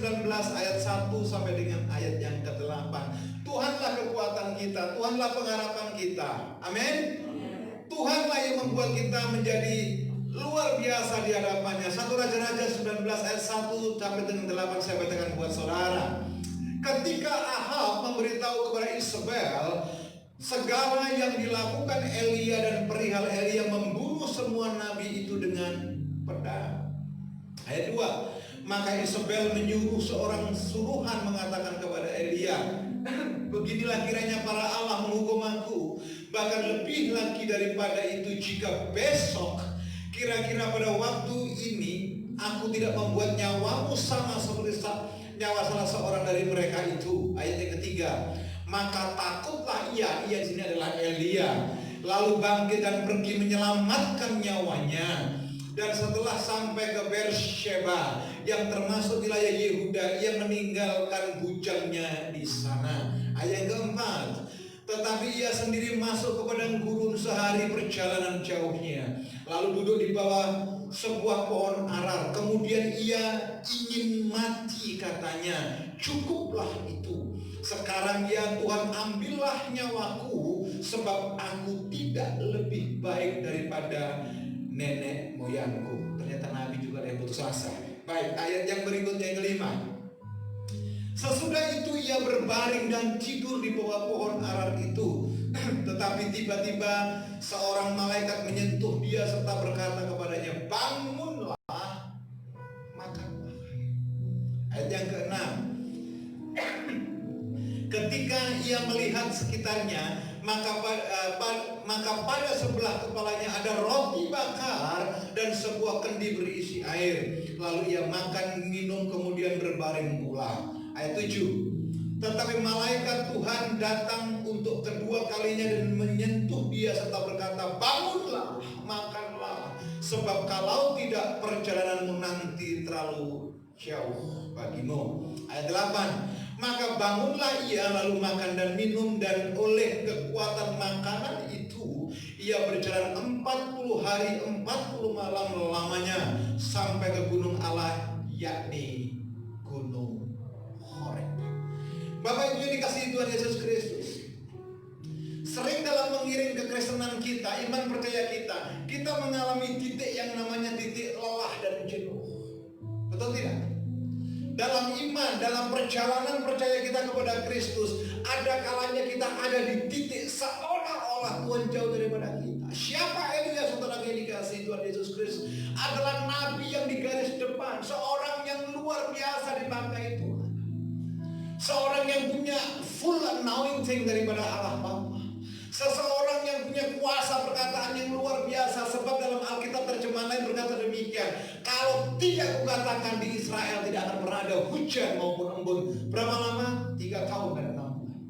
19 ayat 1 sampai dengan ayat yang ke-8. Tuhanlah kekuatan kita, Tuhanlah pengharapan kita. Amin. Tuhanlah yang membuat kita menjadi luar biasa di hadapannya. 1 Raja-Raja 19 ayat 1 sampai dengan 8 saya bacakan buat saudara. Ketika Ahab memberitahu kepada Isabel segala yang dilakukan Elia dan perihal Elia membunuh semua nabi itu dengan pedang. Ayat 2. Maka Isabel menyuruh seorang suruhan mengatakan kepada Elia, beginilah kiranya para Allah menghukum aku, bahkan lebih lagi daripada itu jika besok kira-kira pada waktu ini aku tidak membuat nyawamu sama seperti nyawa salah seorang dari mereka itu. Ayat yang ketiga. Maka takutlah ia di sini adalah Elia, lalu bangkit dan pergi menyelamatkan nyawanya. Dan setelah sampai ke Beersheba yang termasuk wilayah Yehuda, ia meninggalkan bujangnya di sana. Ayat yang keempat. Tetapi ia sendiri masuk ke padang gurun sehari perjalanan jauhnya, lalu duduk di bawah sebuah pohon arar. Kemudian ia ingin mati, katanya, cukuplah itu. Sekarang ya Tuhan, ambillah nyawaku, sebab aku tidak lebih baik daripada nenek moyangku. Ternyata Nabi juga ada yang putus asa. Baik, ayat yang berikutnya yang kelima. Sesudah itu ia berbaring dan tidur di bawah pohon arar itu. Tetapi tiba-tiba seorang malaikat menyentuh dia serta berkata kepadanya, bangunlah, makanlah. Ayat yang keenam. Ketika ia melihat sekitarnya, maka pada sebelah kepalanya ada roti bakar dan sebuah kendi berisi air. Lalu ia makan, minum, kemudian berbaring pula. Ayat 7. Tetapi malaikat Tuhan datang untuk kedua kalinya dan menyentuh dia serta berkata, bangunlah, makanlah, sebab kalau tidak perjalananmu nanti terlalu jauh bagimu. Ayat 8. Maka bangunlah ia lalu makan dan minum, dan oleh kekuatan makanan itu ia berjalan 40 hari 40 malam lamanya sampai ke gunung Allah, yakni gunung Horeb. Bapak Ibu yang dikasihi Tuhan Yesus Kristus, sering dalam mengiring kekristenan kita, iman percaya kita mengalami titik yang namanya titik lelah dan jenuh. Betul tidak? Dalam iman, dalam perjalanan percaya kita kepada Kristus, ada kalanya kita ada di titik seolah-olah Tuhan jauh daripada kita. Siapa Elia, saudara yang dikasihi Tuhan Yesus Kristus? Adalah nabi yang di garis depan, seorang yang luar biasa dipakai Tuhan, seorang yang punya full anointing daripada Allah Bapa, seseorang yang punya kuasa perkataan yang luar biasa. Sebab dalam Alkitab terjemahan lain berkata demikian, kalau tidak kukatakan di Israel tidak akan pernah ada hujan maupun embun. Berapa lama? 3 tahun dan 6 bulan.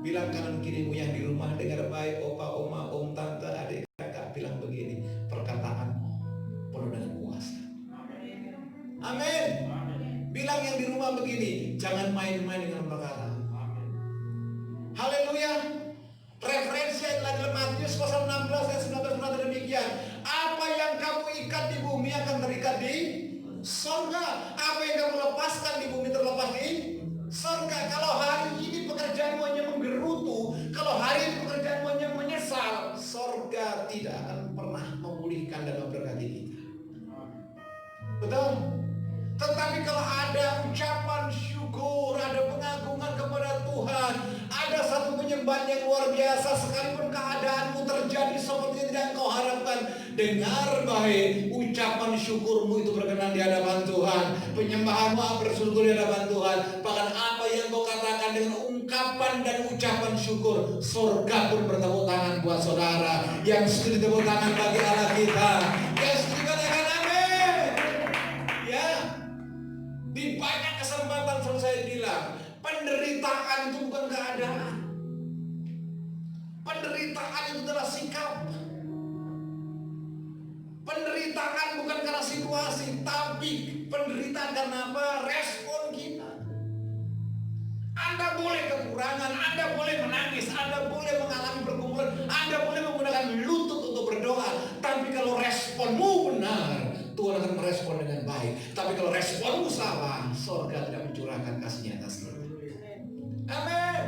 Bilang kanan kirimu yang di rumah, dengar baik, opa, oma, om, tante, adik, kakak, bilang begini, perkataan penuh dengan kuasa. Amin. Bilang yang di rumah begini, jangan main-main dengan perkataan. Haleluya. Referensi adalah dalam Matius 16 ayat 19 berkata demikian, apa yang kamu ikat di bumi akan terikat di sorga, apa yang kamu lepaskan di bumi terlepas di sorga. Kalau hari ini pekerjaanmu hanya menggerutu, kalau hari ini pekerjaanmu hanya menyesal, sorga tidak akan pernah memulihkan dan memberkati kita. Betul? Tetapi kalau ada ucapan syukur, ada pengagungan kepada Tuhan, ada satu penyembahan yang luar biasa, sekalipun keadaanmu terjadi seperti yang tidak engkau harapkan, dengar baik, ucapan syukurmu itu berkenan di hadapan Tuhan, penyembahanmu bersyukur di hadapan Tuhan. Bahkan apa yang kau katakan dengan ungkapan dan ucapan syukur, surga pun bertepuk tangan buat saudara. Yang setuju tepuk tangan bagi Allah kita, yang setuju katakan amin. Ya, di banyak kesempatan saya bilang, penderitaan itu bukan keadaan. Penderitaan itu adalah sikap. Penderitaan bukan karena situasi, tapi penderitaan karena apa? Respon kita. Anda boleh kekurangan, Anda boleh menangis, Anda boleh mengalami pergumulan, Anda boleh menggunakan lutut untuk berdoa, tapi kalau responmu benar, Tuhan akan merespon dengan baik. Tapi kalau responmu salah, sorga tidak mencurahkan kasih-Nya atas kita. Amin.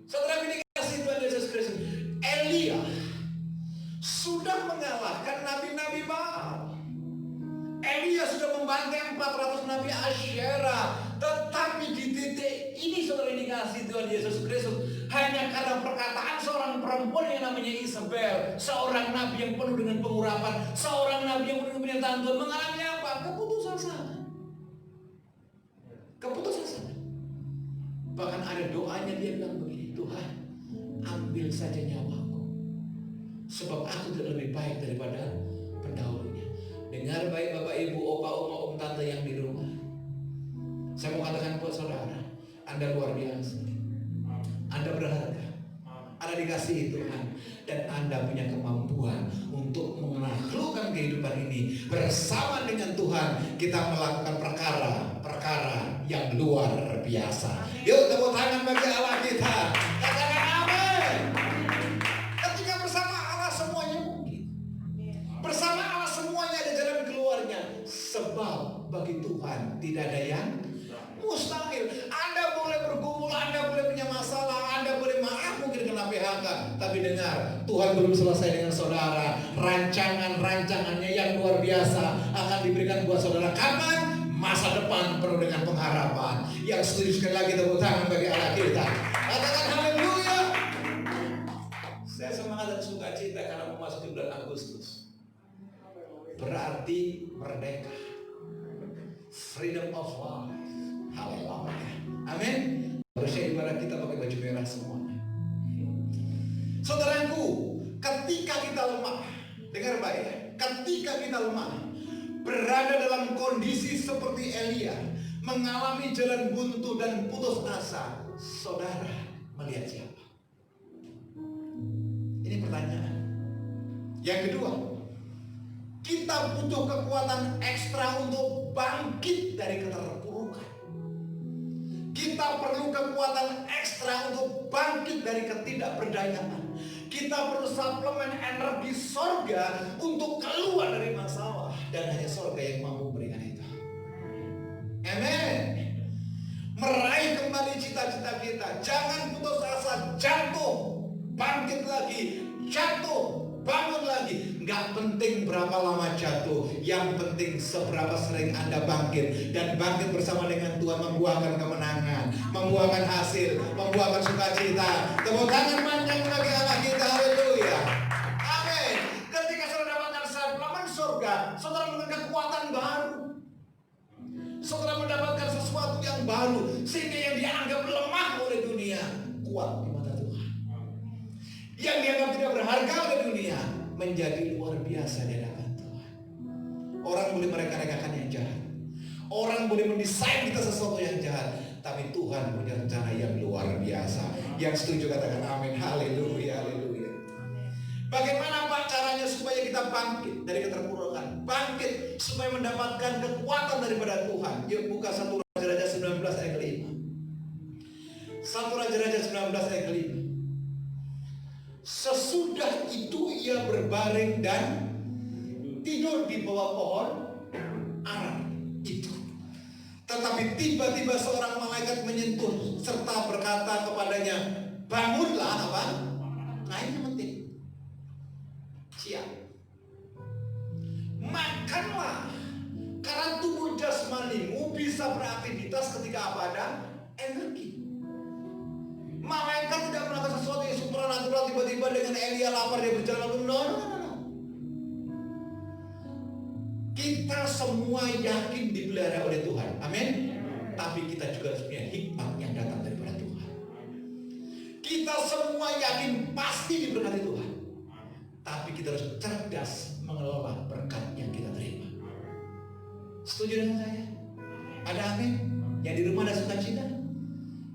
Saudara ini kasih Tuhan Yesus Kristus. Elia sudah mengalahkan nabi-nabi Baal. Elia sudah membantai 400 nabi Asyera. Tetapi di titik ini saudara dikasih Tuhan Yesus Kristus, hanya karena perkataan seorang perempuan yang namanya Isabel, seorang nabi yang penuh dengan pengurapan, seorang nabi yang penuh dengan penyertaan Tuhan, mengalami apa? Keputusasaan. Keputusasaan. Bahkan ada doanya dia bilang begini, Tuhan, ambil saja nyawaku, sebab aku tidak lebih baik daripada pendahulunya. Dengar baik Bapak Ibu, opa, oma, om, tante yang di rumah. Saya mau katakan buat saudara, Anda luar biasa. Anda berharga. Anda dikasihi Tuhan. Dan Anda punya kemampuan untuk menaklukkan kehidupan ini. Bersama dengan Tuhan, kita melakukan perkara-perkara yang luar biasa. Yuk tepuk tangan bagi Allah kita. Katakan amin. Ketika bersama Allah semuanya mungkin. Bersama Allah semuanya ada jalan keluarnya. Sebab bagi Tuhan tidak ada yang mustahil. Anda boleh bergumul, Anda boleh punya masalah, Anda boleh marah mungkin kena PHK. Tapi dengar, Tuhan belum selesai dengan saudara. Rancangan-rancangannya yang luar biasa akan diberikan buat saudara. Kapan? Masa depan penuh dengan pengharapan. Yang setuju sekali lagi tepuk tangan bagi Allah kita. Katakan haleluya. Saya semangat dan sukacita karena memasuki bulan Agustus. Berarti merdeka. Freedom of life. Haleluya. Amin. Harusnya ibarat kita pakai baju merah semuanya. Saudaraku, ketika kita lemah, dengar baik, ketika kita lemah, berada dalam kondisi seperti Elia, mengalami jalan buntu dan putus asa, saudara melihat siapa? Ini pertanyaan. Yang kedua, kita butuh kekuatan ekstra untuk bangkit dari keterpurukan. Kita perlu kekuatan ekstra untuk bangkit dari ketidakberdayaan. Kita perlu suplemen energi sorga untuk keluar dari masalah. Dan hanya sorga yang mampu memberikan itu. Amin. Meraih kembali cita-cita kita. Jangan putus asa, jatuh, bangkit lagi, jatuh, bangun lagi. Gak penting berapa lama jatuh, yang penting seberapa sering Anda bangkit. Dan bangkit bersama dengan Tuhan membuahkan kemenangan, membuahkan hasil, membuahkan sukacita. Tepuk tangan panjang bagi Allah kita. Haleluya. Amin. Ketika saudara dapatkan suplemen surga, saudara mendapatkan kekuatan baru. Saudara mendapatkan sesuatu yang baru, sehingga yang dianggap lemah oleh dunia kuat di mata Tuhan. Yang dianggap tidak berharga oleh dunia menjadi luar biasa di hadapan Tuhan. Orang boleh mereka-rekakan yang jahat, orang boleh mendesain kita sesuatu yang jahat, tapi Tuhan punya rencana yang luar biasa. Yang setuju katakan amin. Haleluya, haleluya. Bagaimana Pak caranya supaya kita bangkit dari keterpurukan, bangkit supaya mendapatkan kekuatan daripada Tuhan? Yuk buka 1 Raja-Raja 19 ayat 5. 1 Raja-Raja 19 ayat 5. Sesudah itu ia berbaring dan tidur di bawah pohon ara itu. Tetapi tiba-tiba seorang malaikat menyentuh serta berkata kepadanya, bangunlah apa? Nah ini penting. Siap. Makanlah, karena tubuh jasmanimu bisa beraktivitas ketika apa ada energi. Malaikat tidak melakukan sesuatu yang supranatural tiba-tiba dengan Elia lapar dia berjalan. No. Kita semua yakin dipelihara oleh Tuhan. Amin. Tapi kita juga harus punya hikmat yang datang daripada Tuhan. Kita semua yakin pasti diberkati Tuhan. Tapi kita harus cerdas mengelola berkat yang kita terima. Setuju dengan saya? Ada amin? Yang di rumah ada sukacita?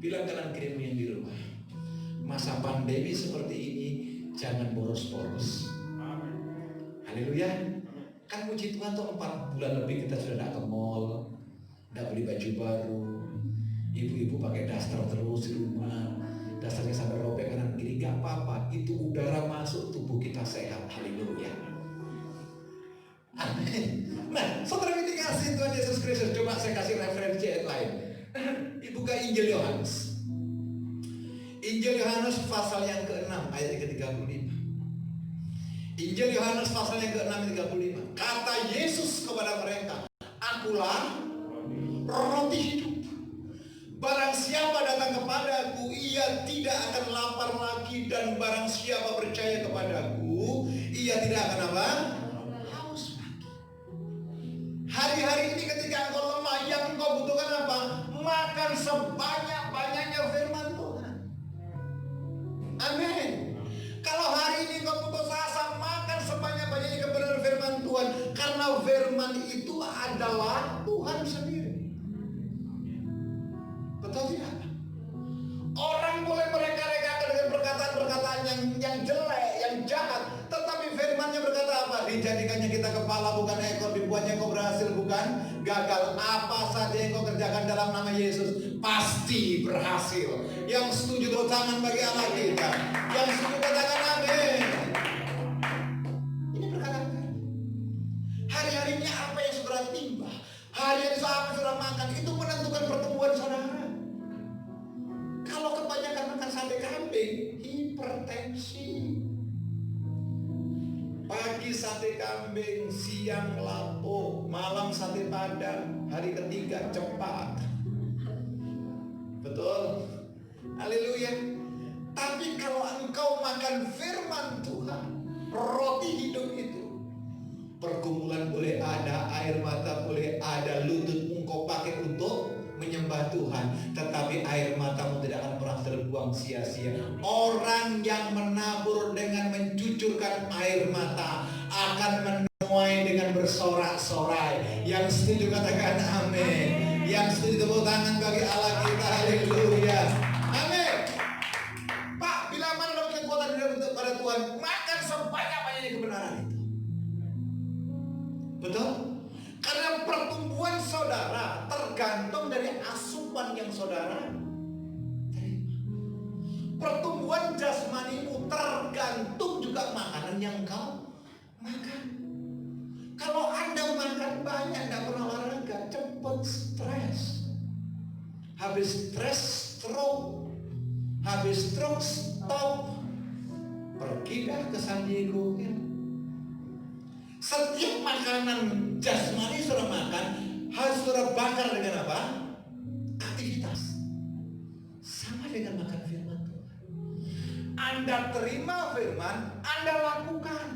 Bilang kanan kirimu yang di rumah, masa pandemi seperti ini jangan boros-boros. Haleluya. Kan puji Tuhan tuh 4 bulan lebih kita sudah tidak ke mall, tidak beli baju baru. Ibu-ibu pakai daster terus di rumah, dasarnya sampai robek kanan kiri, gak apa-apa. Itu udara masuk, tubuh kita sehat. Haleluya. Amin. Nah, saudara ini kasih Tuhan Yesus Kristus. Coba saya kasih referensi ayat lain. Dibuka Injil Yohanes. Injil Yohanes pasal yang ke-6 ayat yang ke-35. Injil Yohanes pasal yang ke-6 ayat 35. Kata Yesus kepada mereka, "Akulah roti hidup. Barang siapa datang kepadaku, ia tidak akan lapar lagi, dan barang siapa percaya kepadaku, ia tidak akan apa? Haus lagi." Hari-hari ini ketika engkau lemah, yang engkau butuhkan apa? Makan sebanyak-banyaknya firman Tuhan. Amin. Kalau hari ini engkau putus asa, makan sebanyak-banyaknya kebenaran firman Tuhan, karena firman itu adalah Tuhan sendiri. Betul tidak? Orang boleh mereka-rekakan dengan perkataan-perkataan yang jelek, yang jahat, tetapi firman-Nya berkata apa? Dijadikannya kita kepala bukan ekor, dibuatnya kau berhasil bukan gagal. Apa saja yang kau kerjakan dalam nama Yesus pasti berhasil. Yang setuju tepuk tangan bagi Allah kita. Yang setuju katakan amin. Ini perkataan firman. Hari-harinya apa yang saudara timba, hari-hari apa yang saudara makan, itu menentukan pertumbuhan saudara. Kalau kebanyakan makan sate kambing, hipertensi. Pagi sate kambing, siang lapo, malam sate padang, hari ketiga cepat. Betul? Haleluya. Tapi kalau engkau makan firman Tuhan, roti hidup itu, pergumulan boleh ada, air mata boleh ada, lutut engkau pakai untuk menyembah Tuhan, tetapi air matamu tidak akan pernah terbuang sia-sia. Orang yang menabur dengan mencucurkan air mata akan menuai dengan bersorak-sorai. Yang setuju katakan amin. Yang setuju tepuk tangan bagi Allah kita. Haleluya. Amin. Pak, bila mana dapat kekuatan pada Tuhan, makan sebanyak-banyaknya kebenaran itu. Betul? Karena pertumbuhan saudara tergantung dari asupan yang saudara terima. Pertumbuhan jasmanimu tergantung juga makanan yang kau makan. Kalau Anda makan banyak, tidak pernah olahraga, cepat stres. Habis stres, stroke. Habis stroke, stop. Pergi dah ke San Diego. Setiap makanan jasmani saudara makan harus saudara bakar dengan apa? Aktivitas. Sama dengan makan firman Tuhan. Anda terima firman, Anda lakukan,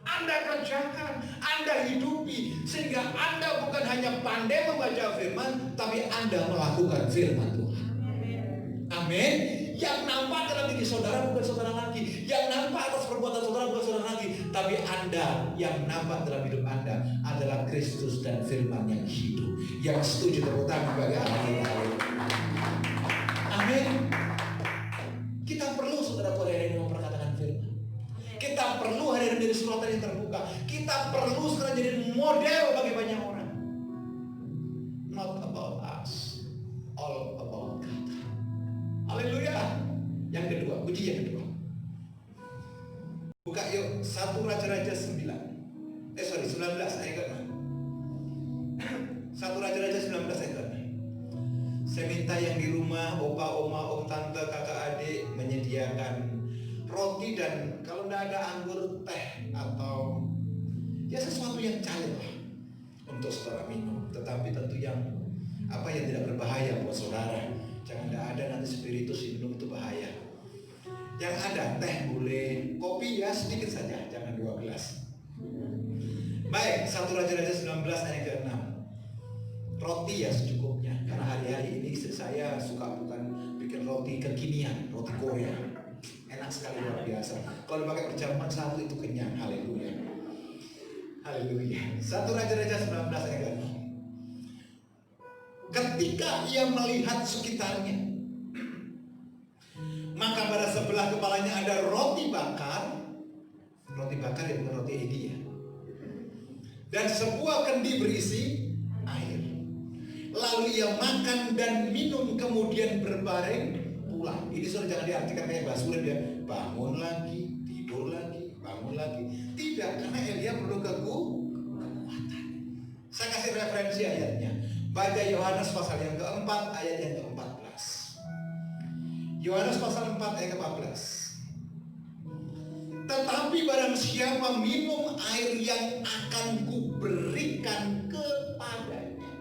Anda kerjakan, Anda hidupi, sehingga Anda bukan hanya pandai membaca firman, tapi Anda melakukan firman Tuhan. Amin. Yang nampak dalam diri saudara bukan saudara lagi, yang nampak atas perbuatan saudara bukan saudara lagi, tapi Anda yang nampak dalam hidup Anda adalah Kristus dan firman yang hidup. Yang setuju tepuk tangan bagi Allah kita. Amin. Kita perlu saudara hari ini memperkatakan firman. Kita perlu hari ini menjadi suratan yang terbuka. Kita perlu sekarang jadi model bagi banyak orang. Not about us, all about God. Haleluya. Yang kedua, puji yang kedua. Buka yuk 1 Raja-Raja 19 ayat ke-6. 1 Raja-Raja 19 ayat ke-6. Saya minta yang di rumah, opa, oma, om, tante, kakak, adik menyediakan roti dan kalau tidak ada anggur, teh atau ya sesuatu yang cair lah untuk saudara minum. Tetapi tentu yang tidak berbahaya buat saudara. Jangan ada nanti spiritus minum itu bahaya. Yang ada teh boleh, kopi ya sedikit saja, jangan 2 gelas. Baik, 1 Raja-Raja 19 ayat ke-6. Roti ya secukupnya, karena hari-hari ini istri saya suka bukan bikin roti kekinian, roti Korea. Enak sekali, luar biasa. Kalau dipakai perjamuan satu itu kenyang. Haleluya. Haleluya. 1 Raja-Raja 19 ayat ke-6. Ketika ia melihat sekitarnya, maka pada sebelah kepalanya ada roti bakar ya bukan roti edi ya, dan sebuah kendi berisi air. Lalu ia makan dan minum, kemudian berbaring pulang. Ini sudah jangan diartikan kayak basuran ya, bangun lagi, tidur lagi, bangun lagi. Tidak, karena Elia perlu kekuatan. Saya kasih referensi ayatnya. Baca Yohanes pasal yang keempat ayat yang ke-14. Yohanes pasal 4 ayat ke-14. Tetapi barang siapa minum air yang akan kuberikan kepadanya,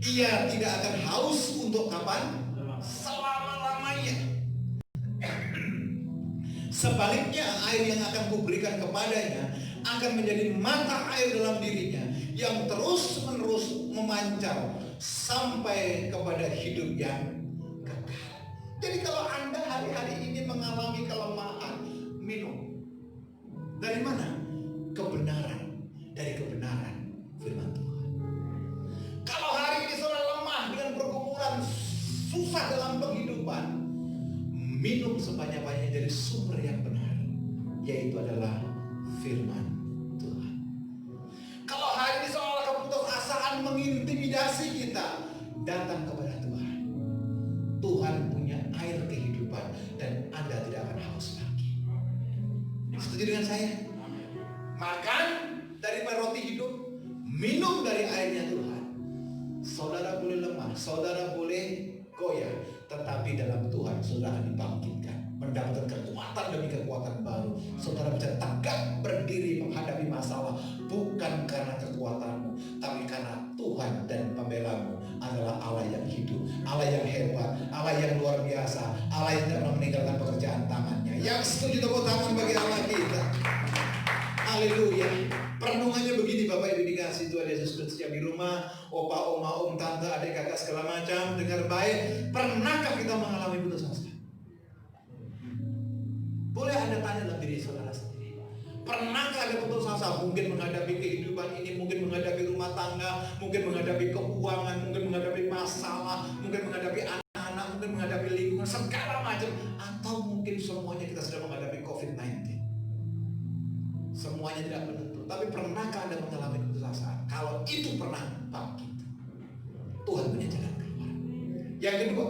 ia tidak akan haus untuk kapan? Selama-lamanya. Sebaliknya air yang akan kuberikan kepadanya akan menjadi mata air dalam dirinya yang terus-menerus memancar sampai kepada hidup yang kekal. Jadi kalau Anda hari-hari ini mengalami kelemahan, minum. Dari mana? Kebenaran. Dari kebenaran firman Tuhan. Kalau hari ini saudara lemah dengan pergumulan, susah dalam kehidupan, minum sebanyak-banyaknya dari sumber yang benar, yaitu adalah firman Tuhan. Kalau hari ini seolah keputusasaan mengintimidasi kita, datang kepada Tuhan. Tuhan punya air kehidupan dan Anda tidak akan haus lagi. Setuju dengan saya? Makan dari roti hidup, minum dari airnya Tuhan. Saudara boleh lemah, saudara boleh goyah, tetapi dalam Tuhan saudara akan dibangkitkan, mendapatkan kekuatan demi kekuatan baru. Saudara bisa tegak berdiri menghadapi masalah, bukan karena kekuatanmu, tapi karena Tuhan dan pembelamu adalah Allah yang hidup, Allah yang hebat, Allah yang luar biasa, Allah yang tidak pernah meninggalkan pekerjaan tangannya. Yang setuju tepuk tangan bagi Allah kita. Haleluya. Perenungannya begini Bapak Ibu dikasih Tuhan Yesus Kristus yang di rumah, opa, oma, om, tante, adik, kakak segala macam, dengar baik. Pernahkah kita mengalami putus asa? Boleh Anda tanya dalam diri saudara sendiri. Pernahkah ada putus asa? Mungkin menghadapi kehidupan ini, mungkin menghadapi rumah tangga, mungkin menghadapi keuangan, mungkin menghadapi masalah, mungkin menghadapi anak-anak, mungkin menghadapi lingkungan, segala macam. Atau mungkin semuanya kita sedang menghadapi COVID-19. Semuanya tidak menentu. Tapi pernahkah Anda mengalami keputusasaan? Kalau itu pernah, bangkit. Tuhan punya jalan keluar. Yang kedua,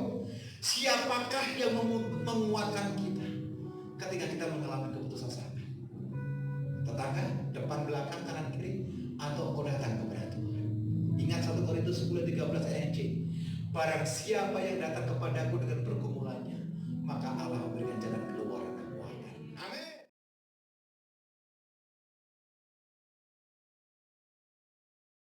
siapakah yang menguatkan kita ketika kita mengalami keputusasaan? Tetangga, depan, belakang, kanan, kiri, atau kau datang kepada Tuhan? Ingat 1 Korintus 10:13 ayat C. Barang siapa yang datang kepadaku dengan pergumulannya, maka Allah memberikan jalan keluar.